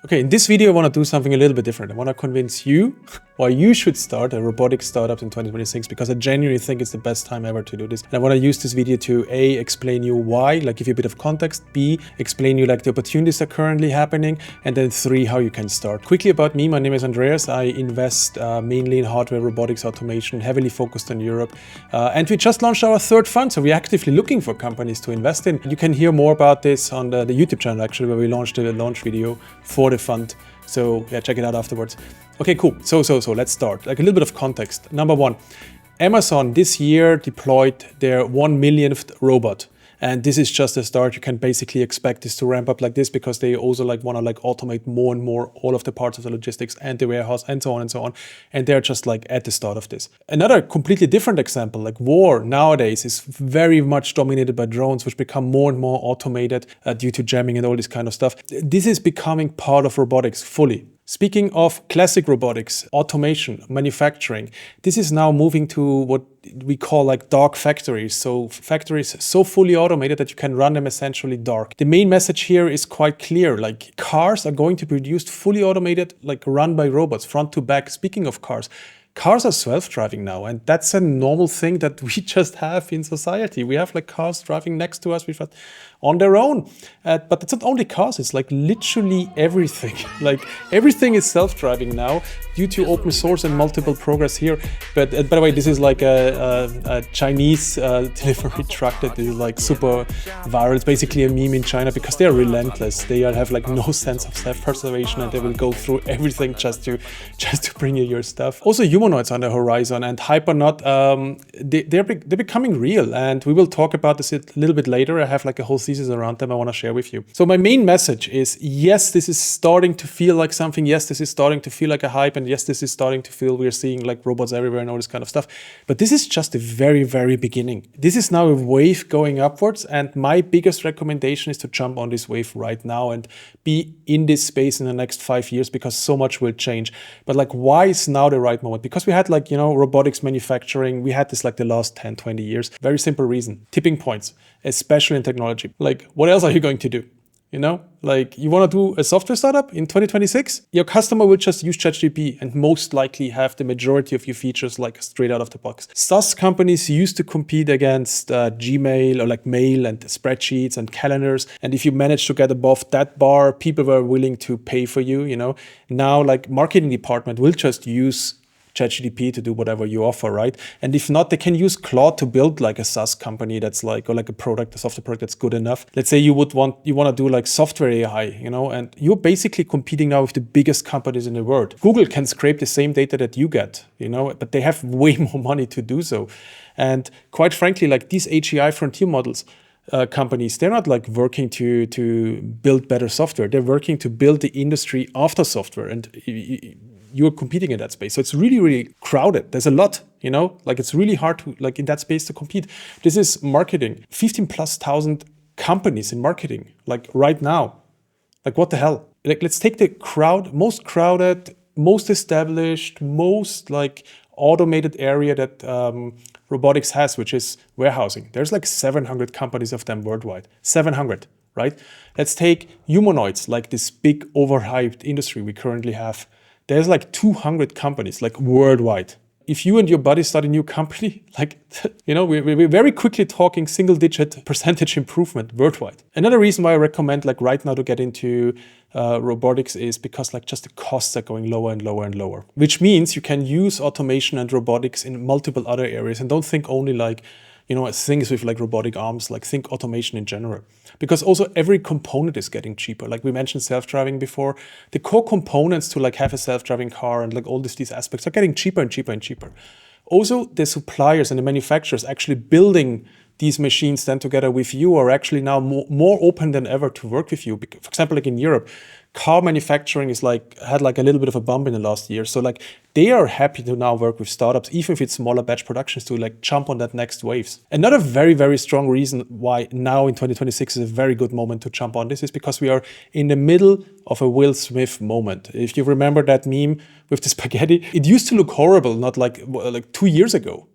Okay, in this video, I want to do something a little bit different. I want to convince you why you should start a robotic startup in 2026, because I genuinely think it's the best time ever to do this. And I want to use this video to A, explain you why, like give you a bit of context, B, explain you like the opportunities that are currently happening, and then 3, how you can start. Quickly about me, my name is Andreas. I invest mainly in hardware, robotics, automation, heavily focused on Europe. And we just launched our 3rd fund, so we're actively looking for companies to invest in. You can hear more about this on the YouTube channel, actually, where we launched a launch video for the fund. So yeah, check it out afterwards. Okay, cool. So let's start. Like a little bit of context. Number 1, Amazon this year deployed their 1 millionth robot. And this is just a start. You can basically expect this to ramp up like this, because they also want to automate more and more all of the parts of the logistics and the warehouse and so on and so on. And they're just at the start of this. Another completely different example, war nowadays is very much dominated by drones, which become more and more automated due to jamming and all this kind of stuff. This is becoming part of robotics fully. Speaking of classic robotics, automation, manufacturing, this is now moving to what we call dark factories. So factories so fully automated that you can run them essentially dark. The main message here is quite clear. Cars are going to be produced fully automated, run by robots, front to back. Speaking of cars are self-driving now, and that's a normal thing that we just have in society. We have cars driving next to us on their own. But it's not only cars, it's literally everything. Everything is self-driving now due to open source and multiple progress here. But by the way, this is a Chinese delivery truck that is super viral. It's basically a meme in China because they're relentless. They have no sense of self-preservation, and they will go through everything just to bring you your stuff. Also, humanoids on the horizon, and Hypernaut, they're becoming real, and we will talk about this a little bit later. I have a whole thesis around them I want to share with you. So my main message is, yes, this is starting to feel like something. Yes, this is starting to feel like a hype, and yes, this is starting to feel we're seeing robots everywhere and all this kind of stuff. But this is just the very, very beginning. This is now a wave going upwards, and my biggest recommendation is to jump on this wave right now and be in this space in the next 5 years, because so much will change. But why is now the right moment? Because we had robotics manufacturing, we had this the last 10, 20 years. Very simple reason. Tipping points, especially in technology. What else are you going to do? You want to do a software startup in 2026? Your customer will just use ChatGPT and most likely have the majority of your features straight out of the box. SaaS companies used to compete against Gmail or mail and spreadsheets and calendars. And if you managed to get above that bar, people were willing to pay for you. Now marketing department will just use ChatGPT to do whatever you offer, right? And if not, they can use Claude to build a SaaS company that's or a product, a software product that's good enough. Let's say you want to do software AI, and you're basically competing now with the biggest companies in the world. Google can scrape the same data that you get, but they have way more money to do so. And quite frankly, these AGI frontier models, companies, they're not working to build better software. They're working to build the industry after software, and you're competing in that space. So it's really, really crowded. There's a lot, it's really hard to in that space to compete. This is marketing. 15,000+ companies in marketing, right now. What the hell? Let's take the most crowded, most established, most automated area that robotics has, which is warehousing. There's 700 companies of them worldwide. 700, right? Let's take humanoids, this big overhyped industry we currently have. There's 200 companies worldwide. If you and your buddy start a new company, we're very quickly talking single-digit percentage improvement worldwide. Another reason why I recommend right now to get into robotics is because just the costs are going lower and lower and lower, which means you can use automation and robotics in multiple other areas, and don't think only things with robotic arms, think automation in general. Because also every component is getting cheaper. We mentioned self-driving before. The core components to have a self-driving car and all these aspects are getting cheaper and cheaper and cheaper. Also, the suppliers and the manufacturers actually building these machines then together with you are actually now more open than ever to work with you. For example, in Europe, car manufacturing is had a little bit of a bump in the last year. So they are happy to now work with startups, even if it's smaller batch productions, to jump on that next waves. Another very, very strong reason why now in 2026 is a very good moment to jump on this is because we are in the middle of a Will Smith moment. If you remember that meme with the spaghetti, it used to look horrible, not 2 years ago,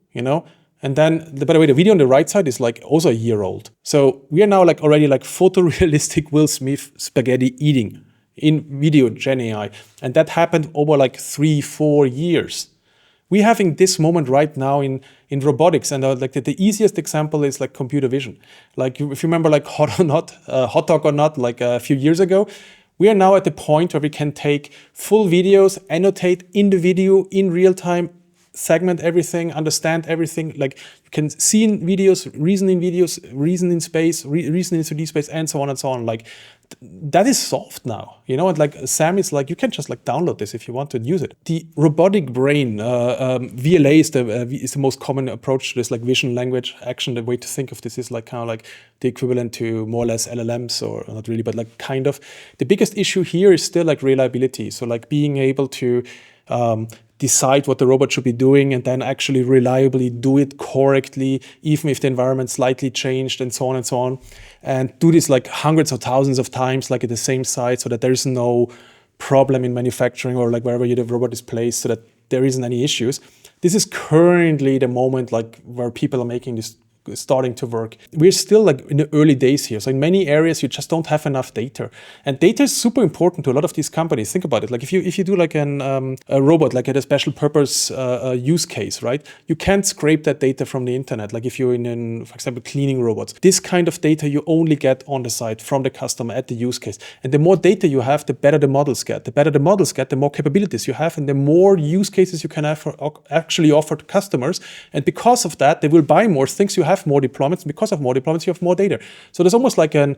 And then, by the way, the video on the right side is also a year old. So we are now already photorealistic Will Smith spaghetti eating. in video Gen AI. And that happened over like 3-4 years. We're having this moment right now in robotics, and like the easiest example is like computer vision. Like if you remember like Hot Dog or Not, like a few years ago, we are now at the point where we can take full videos, annotate in the video in real time, segment everything, understand everything. Like you can see in videos, reason in space, reason in 3D space, and so on and so on. Like that is solved now, you know. And like Sam is like, you can just like download this if you want to use it. The robotic brain, VLA is the most common approach to this, like vision, language, action. The way to think of this is like kind of like the equivalent to more or less LLMs, or not really, but like kind of. The biggest issue here is still like reliability. So like being able to decide what the robot should be doing and then actually reliably do it correctly, even if the environment slightly changed, and so on and so on. And do this like hundreds of thousands of times, like at the same site, so that there is no problem in manufacturing or like wherever the robot is placed, so that there isn't any issues. This is currently the moment like where people are making this starting to work. We're still like in the early days here. So in many areas, you just don't have enough data. And data is super important to a lot of these companies. Think about it. Like if you do like a robot, like at a special purpose use case, right? You can't scrape that data from the internet. Like if you're in, for example, cleaning robots, this kind of data you only get on the site from the customer at the use case. And the more data you have, the better the models get. The better the models get, the more capabilities you have, and the more use cases you can have actually offer to customers. And because of that, they will buy more things. You have more deployments. Because of more deployments, you have more data. So there's almost like a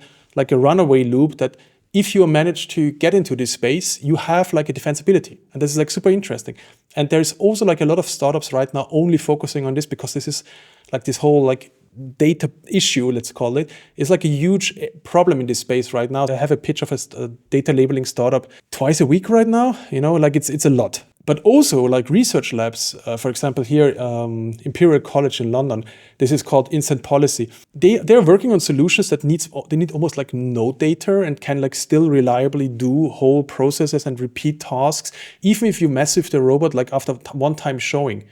runaway loop that if you manage to get into this space, you have like a defensibility. And this is like super interesting. And there's also like a lot of startups right now only focusing on this, because this is like this whole like data issue, let's call it, is like a huge problem in this space right now. I have a pitch of a data labeling startup twice a week right now. You know, like it's a lot. But also like research labs, for example, here, Imperial College in London, this is called Instant Policy. They're working on solutions that they need almost like no data and can like still reliably do whole processes and repeat tasks, even if you mess with the robot like after one time showing.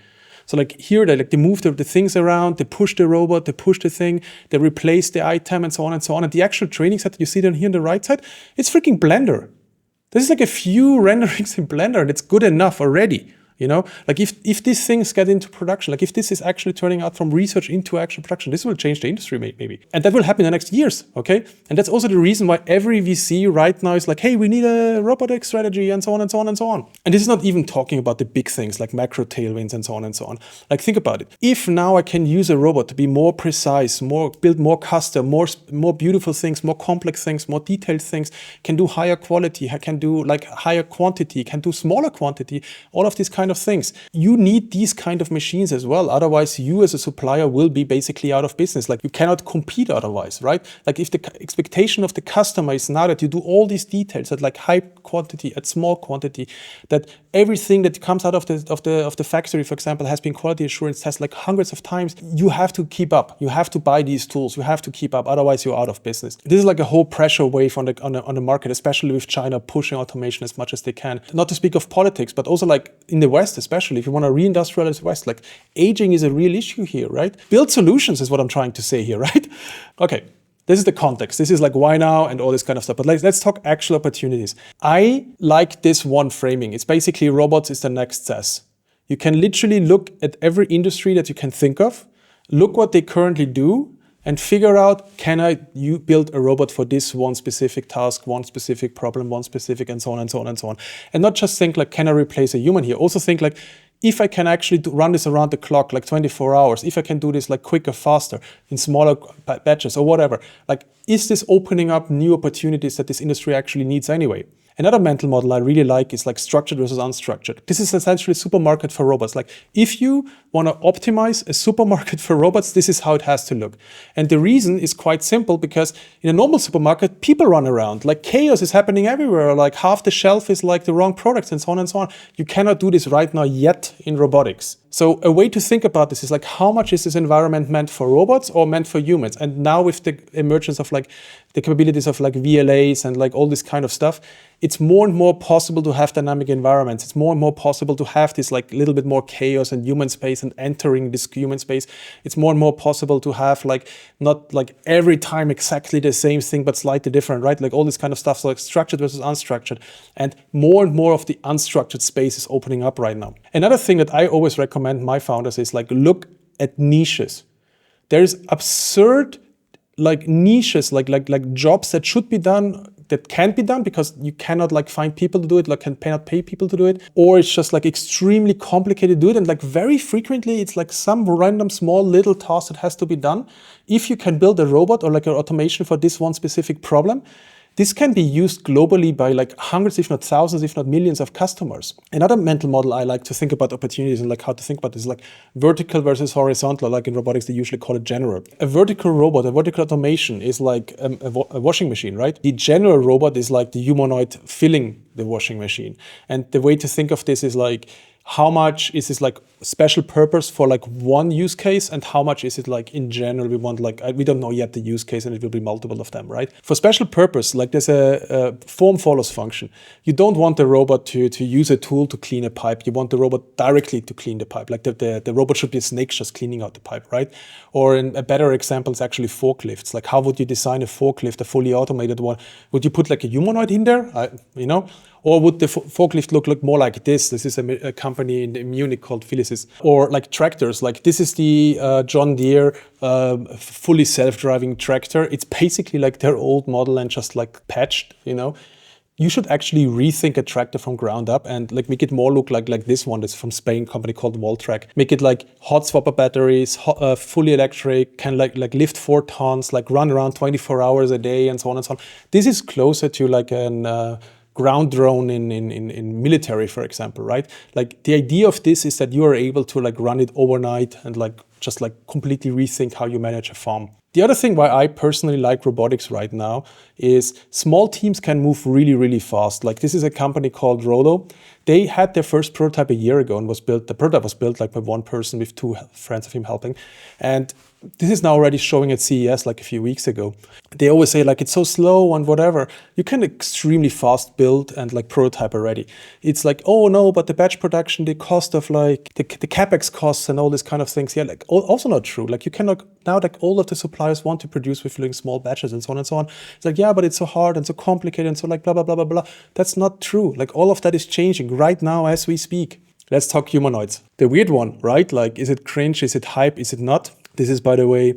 So like here, they move the things around, they push the robot, they push the thing, they replace the item, and so on and so on. And the actual training set that you see down here on the right side, it's freaking Blender. This is like a few renderings in Blender, and it's good enough already. You know, like if these things get into production, like if this is actually turning out from research into actual production, this will change the industry maybe. And that will happen in the next years, okay? And that's also the reason why every VC right now is like, hey, we need a robotic strategy, and so on and so on and so on. And this is not even talking about the big things like macro tailwinds and so on and so on. Like think about it. If now I can use a robot to be more precise, build more custom, more beautiful things, more complex things, more detailed things, can do higher quality, can do like higher quantity, can do smaller quantity, all of these kind of things. You need these kind of machines as well. Otherwise, you as a supplier will be basically out of business. Like you cannot compete otherwise, right? Like if the expectation of the customer is now that you do all these details at like high quantity, at small quantity, that everything that comes out of the factory, for example, has been quality assurance tests like hundreds of times, you have to keep up. You have to buy these tools. You have to keep up. Otherwise, you're out of business. This is like a whole pressure wave on the market, especially with China pushing automation as much as they can. Not to speak of politics, but also like in the West, especially if you want to reindustrialize the West, like aging is a real issue here, right? Build solutions is what I'm trying to say here, right? Okay, this is the context. This is like why now and all this kind of stuff. But let's talk actual opportunities. I like this one framing. It's basically robots is the next SaaS. You can literally look at every industry that you can think of, look what they currently do, and figure out, you build a robot for this one specific task, one specific problem, one specific, and so on and so on and so on. And not just think like, can I replace a human here? Also think like, if I can actually run this around the clock, like 24 hours, if I can do this like quicker, faster, in smaller batches or whatever, like, is this opening up new opportunities that this industry actually needs anyway? Another mental model I really like is like structured versus unstructured. This is essentially a supermarket for robots. Like if you want to optimize a supermarket for robots, this is how it has to look. And the reason is quite simple, because in a normal supermarket, people run around. Like chaos is happening everywhere. Like half the shelf is like the wrong products and so on and so on. You cannot do this right now yet in robotics. So a way to think about this is like, how much is this environment meant for robots or meant for humans? And now with the emergence of like the capabilities of like VLAs and like all this kind of stuff, it's more and more possible to have dynamic environments. It's more and more possible to have this like little bit more chaos and human space and entering this human space, it's more and more possible to have like not like every time exactly the same thing, but slightly different, right? Like all this kind of stuff, so like structured versus unstructured. And more of the unstructured space is opening up right now. Another thing that I always recommend my founders is like look at niches. There's absurd like niches, like jobs that should be done, that can't be done because you cannot like find people to do it, like cannot pay people to do it, or it's just like extremely complicated to do it. And like very frequently it's like some random small little task that has to be done. If you can build a robot or like an automation for this one specific problem, this can be used globally by like hundreds, if not thousands, if not millions of customers. Another mental model I like to think about opportunities and like how to think about this is like vertical versus horizontal. Like in robotics, they usually call it general. A vertical robot, a vertical automation is like a washing machine, right? The general robot is like the humanoid filling the washing machine. And the way to think of this is like, how much is this like special purpose for like one use case, and how much is it like in general we want like, we don't know yet the use case, and it will be multiple of them, right? For special purpose, like there's a form follows function. You don't want the robot to use a tool to clean a pipe. You want the robot directly to clean the pipe. Like the robot should be a snake just cleaning out the pipe, right? Or a better example is actually forklifts. Like how would you design a forklift, a fully automated one? Would you put like a humanoid in there? Or would the forklift look more like this? This is a company in Munich called Philisis. Or like tractors, like this is the John Deere fully self-driving tractor. It's basically like their old model and just like patched, You should actually rethink a tractor from ground up and like make it more look like this one that's from Spain, company called Voltrac. Make it like hot swapper batteries, fully electric, can like lift 4 tons, like run around 24 hours a day and so on and so on. This is closer to like an ground drone in military, for example, right? Like the idea of this is that you are able to like run it overnight and like just like completely rethink how you manage a farm. The other thing why I personally like robotics right now is small teams can move really, really fast. Like this is a company called Rollo. They had their first prototype a year ago and the prototype was built like by one person with 2 friends of him helping. And this is now already showing at CES like a few weeks ago. They always say like it's so slow and whatever. You can extremely fast build and like prototype already. It's like, oh no, but the batch production, the cost of like the capex costs and all these kind of things. Yeah, like also not true. Like you cannot now, like all of the suppliers want to produce with doing small batches and so on and so on. It's like, yeah, but it's so hard and so complicated and so like blah, blah, blah, blah, blah. That's not true. Like all of that is changing right now as we speak. Let's talk humanoids. The weird one, right? Like, is it cringe? Is it hype? Is it not? This is, by the way,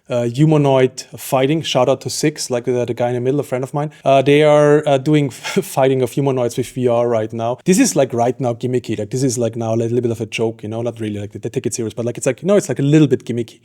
humanoid fighting. Shout out to Six, like the guy in the middle, a friend of mine. They are doing fighting of humanoids with VR right now. This is like right now gimmicky. Like this is like now a little bit of a joke, not really like they take it serious, but like it's like, it's like a little bit gimmicky.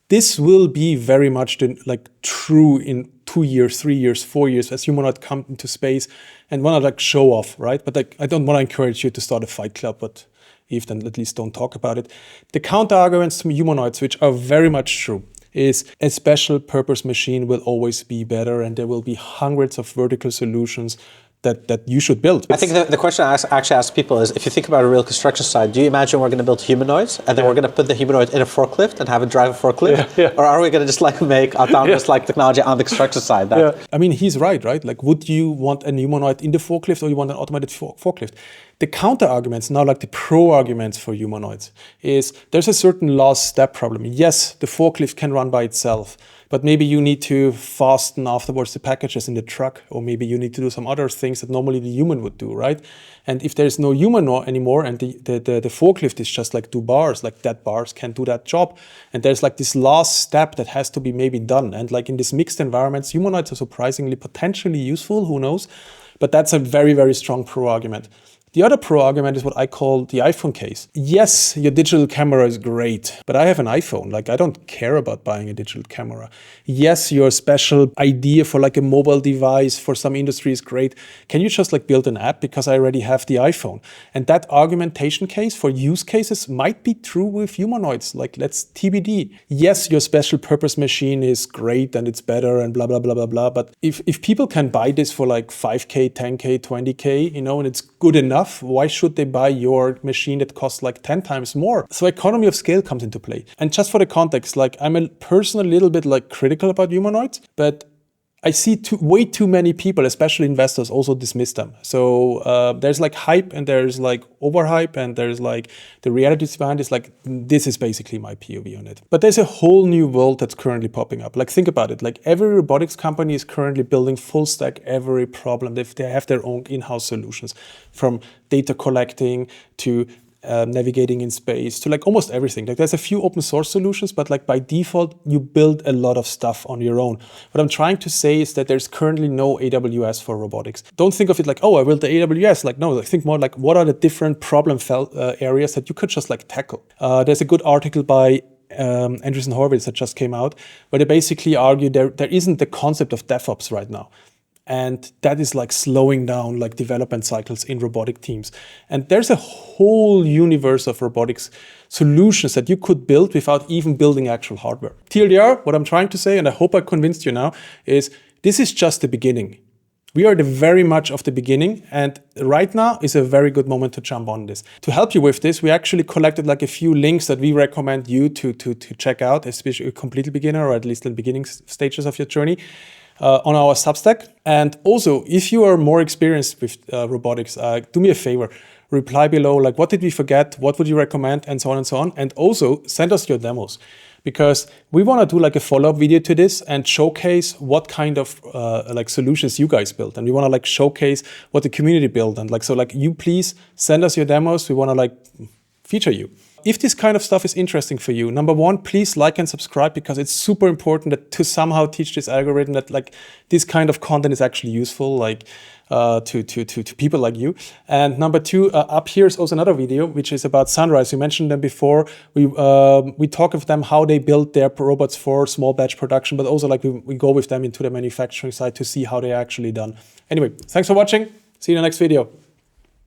This will be very much like true in 2 years, 3 years, 4 years as humanoid come into space and want to like show off, right? But like I don't want to encourage you to start a fight club, but if then at least don't talk about it. The counter arguments to humanoids, which are very much true, is a special purpose machine will always be better, and there will be hundreds of vertical solutions that you should build. I think the question I actually ask people is, if you think about a real construction site, do you imagine we're going to build humanoids and then we're going to put the humanoid in a forklift and have it drive a forklift? Yeah. Or are we going to just like make autonomous like technology on the construction side? I mean, he's right? Like, would you want a humanoid in the forklift or you want an automated forklift? The counter arguments, now like the pro arguments for humanoids, is there's a certain last step problem. Yes, the forklift can run by itself, but maybe you need to fasten afterwards the packages in the truck, or maybe you need to do some other things that normally the human would do, right? And if there's no human anymore and the forklift is just like 2 bars, like that bars can't do that job. And there's like this last step that has to be maybe done. And like in these mixed environments, humanoids are surprisingly potentially useful, who knows? But that's a very, very strong pro argument. The other pro argument is what I call the iPhone case. Yes, your digital camera is great, but I have an iPhone. Like, I don't care about buying a digital camera. Yes, your special idea for like a mobile device for some industry is great. Can you just like build an app because I already have the iPhone? And that argumentation case for use cases might be true with humanoids. Like, let's TBD. Yes, your special purpose machine is great and it's better and blah, blah, blah, blah, blah. But if people can buy this for like 5K, 10K, 20K, and it's good enough, why should they buy your machine that costs like 10 times more? So economy of scale comes into play. And just for the context, like I'm a person a little bit like critical about humanoids, but I see way too many people, especially investors, also dismiss them. So there's like hype and there's like overhype and there's like the realities behind is like, this is basically my POV on it. But there's a whole new world that's currently popping up. Like think about it, like every robotics company is currently building full stack every problem. They have their own in-house solutions, from data collecting to navigating in space to like almost everything. Like there's a few open source solutions, but like by default, you build a lot of stuff on your own. What I'm trying to say is that there's currently no AWS for robotics. Don't think of it like, oh, I built the AWS. Like, no, think more like, what are the different problem areas that you could just like tackle? There's a good article by Andreessen Horowitz that just came out, where they basically argue there isn't the concept of DevOps right now. And that is like slowing down like development cycles in robotic teams. And there's a whole universe of robotics solutions that you could build without even building actual hardware. TLDR, what I'm trying to say, and I hope I convinced you now, is this is just the beginning. We are the very much of the beginning, and right now is a very good moment to jump on this. To help you with this, we actually collected like a few links that we recommend you to check out, especially a completely beginner or at least in the beginning stages of your journey. On our Substack. And also, if you are more experienced with robotics, do me a favor, reply below, like what did we forget, what would you recommend, and so on and so on. And also send us your demos, because we want to do like a follow-up video to this and showcase what kind of like solutions you guys built. And we want to like showcase what the community built. And like, so like you please send us your demos. We want to like feature you. If this kind of stuff is interesting for you, number one, please like and subscribe, because it's super important that to somehow teach this algorithm that like this kind of content is actually useful, like to people like you. And number two, up here is also another video, which is about Sunrise. We mentioned them before. We talk with them how they build their robots for small batch production, but also like we go with them into the manufacturing side to see how they're actually done. Anyway, thanks for watching. See you in the next video.